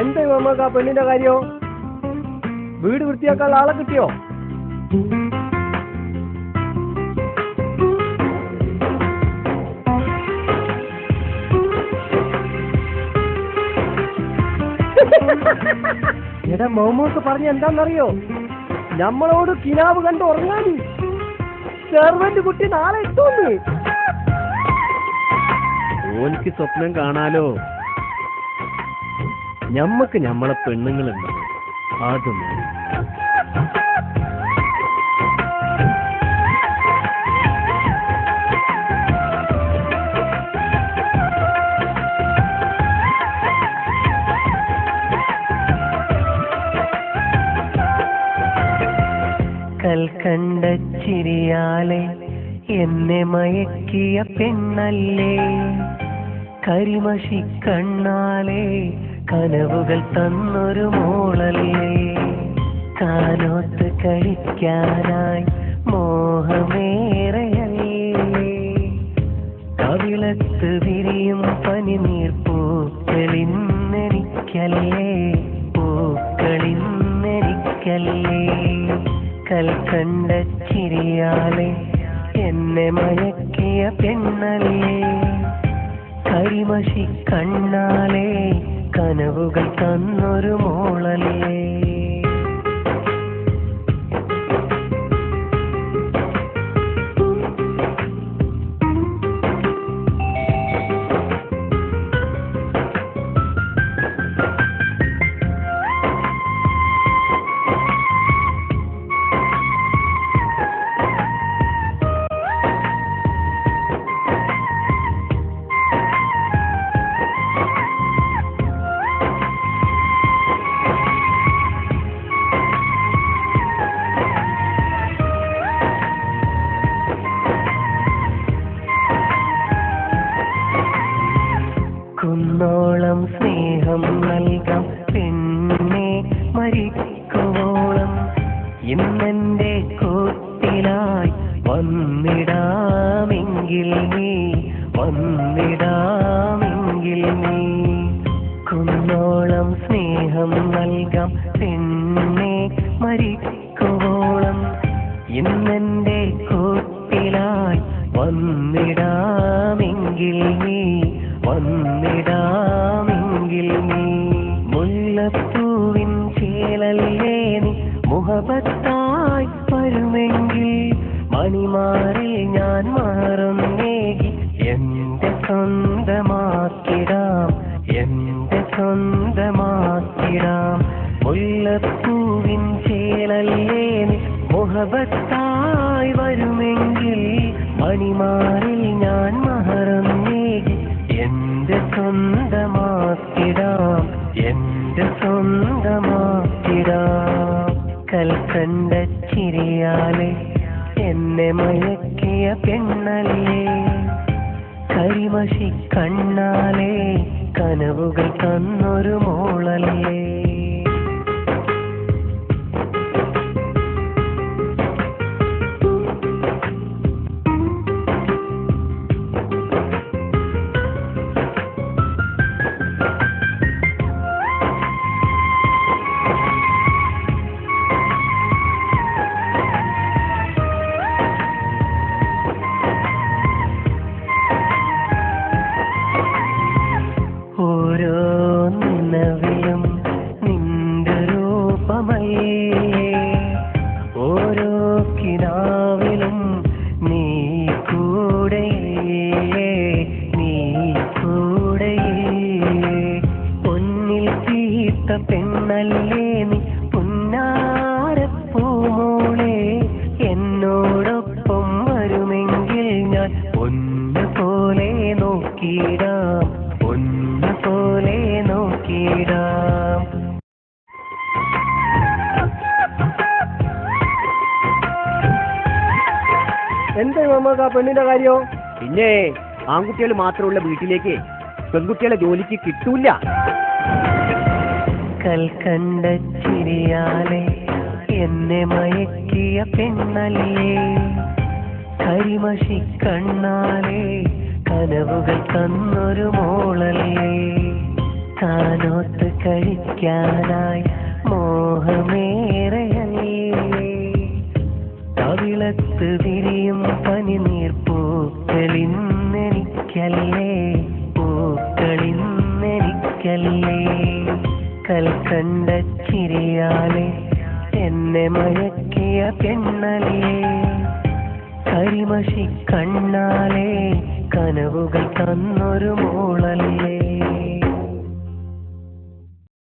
എന്താ നമുക്ക് ആ പെണ്ണിന്റെ കാര്യോ? വീട് വൃത്തിയാക്കാനുള്ള ആളെ കിട്ടിയോ? എടാ മോമോക്ക് പറഞ്ഞ എന്താന്നറിയോ? നമ്മളോട് കിനാവ് കണ്ട് ഉറങ്ങാൻ സെർവന്റ് കുട്ടി നാളെ എത്തുന്നു. ഓനിക്ക് സ്വപ്നം കാണാലോ. ഞമ്മക്ക് ഞമ്മളെ പെണ്ണുങ്ങളുണ്ട്, അതും കൽക്കണ്ട ചിരിയാലെ എന്നെ മയക്കിയ പെണ്ണല്ലേ, കരിമഷി കണ്ണാലെ കനവുകൾ തന്നൊരു മോളല്ലേ, കാനോത്ത് കഴിക്കാനായി മോഹമേറെയല്ലേ, കവിളത്ത് വിരിയും പനിനീർ പൂക്കളിന്നെനിക്കല്ലേ, പൂക്കളിന്നെനിക്കല്ലേ. കൽക്കണ്ട ചിരിയാലെ എന്നെ മയക്കിയ പെണ്ണല്ലേ, കരിമഷി കണ്ണാലെ കനവുകൾ തന്നൊരു മോളല്ലേ. കുന്നോളം സ്നേഹം നൽകാം പെണ്ണെ മരിക്കുവോളം, ഇന്നെന്റെ കൂട്ടിലായി വന്നിടാമെങ്കിൽ നീ, വന്നിടാമെങ്കിൽ നീ. കുന്നോളം സ്നേഹം നൽകാം പെണ്ണെ മരിക്കുവോളം, ഇന്നെന്റെ കൂട്ടിലായി വന്നിടാമെങ്കിൽ നീ, വന്നിടാമെങ്കിൽ നീ. മുല്ലപ്പൂവിൻ ചേലല്ലേ നീ മുഹബത്തായി വരുമെങ്കിൽ, മണിമാറിൽ ഞാൻ മാറുന്നേകി എന്റെ സ്വന്തമാക്കിടാം, എന്റെ സ്വന്തമാക്കിടാം. മുല്ലപ്പൂവിൻ ചേലല്ലേ നീ മുഹബത്തായി വരുമെങ്കിൽ, മണിമാറിൽ ഞാൻ മാറുന്നേകി എന്റെ സ്വന്തമാക്കിടാം, എന്റെ സ്വന്തമാക്കിടാം. കൽക്കണ്ട ചിരിയാലെ എന്നെ മയക്കിയ പെണ്ണല്ലേ, കരിമഷി കണ്ണാലെ കനവുകൾ തന്നൊരു മോളല്ലേ. ഓരോ നിലവിലും നിന്റെ രൂപമല്ലേ, ഓരോ കിനാവിലും നീ കൂടെയേ, നീ കൂടെയേ. പൊന്നിൽ തീർത്ത പെണ്ണല്ലേ നീ പുന്നാരപ്പൂമോളെ, എന്നോടൊപ്പം വരുമെങ്കിൽ ഞാൻ പൊന്നു പോലെ നോക്കിയിടാം, പൊന്നു പോലെ നോക്കിയിടാം. എന്താ നമുക്ക് ആ പെണ്ണിന്റെ കാര്യോ? പിന്നെ ആൺകുട്ടികൾ മാത്രമുള്ള വീട്ടിലേക്ക് പെൺകുട്ടികളെ ജോലിക്ക് കിട്ടൂല. കൽക്കണ്ട ചിരിയാലെ എന്നെ മയക്കിയ പെണ്ണല്ലേ, കരിമഷി കണ്ണാലെ കനവുകൾ തന്നൊരു മോളല്ലേ, കാനോത്ത് കഴിക്കാനായി മോഹമേറെയല്ലേ കവിളത്ത് വിരിയും പനിനീർപ്പൂക്കളിന്നെനിക്കല്ലേ പൂക്കളിന്നെനിക്കല്ലേ കൽക്കണ്ട ചിരിയാലെ എന്നെ മയക്കിയ പെണ്ണല്ലേ കരിമഷി കണ്ണാലെ കനവുകൾ തന്നൊരു മോളല്ലേ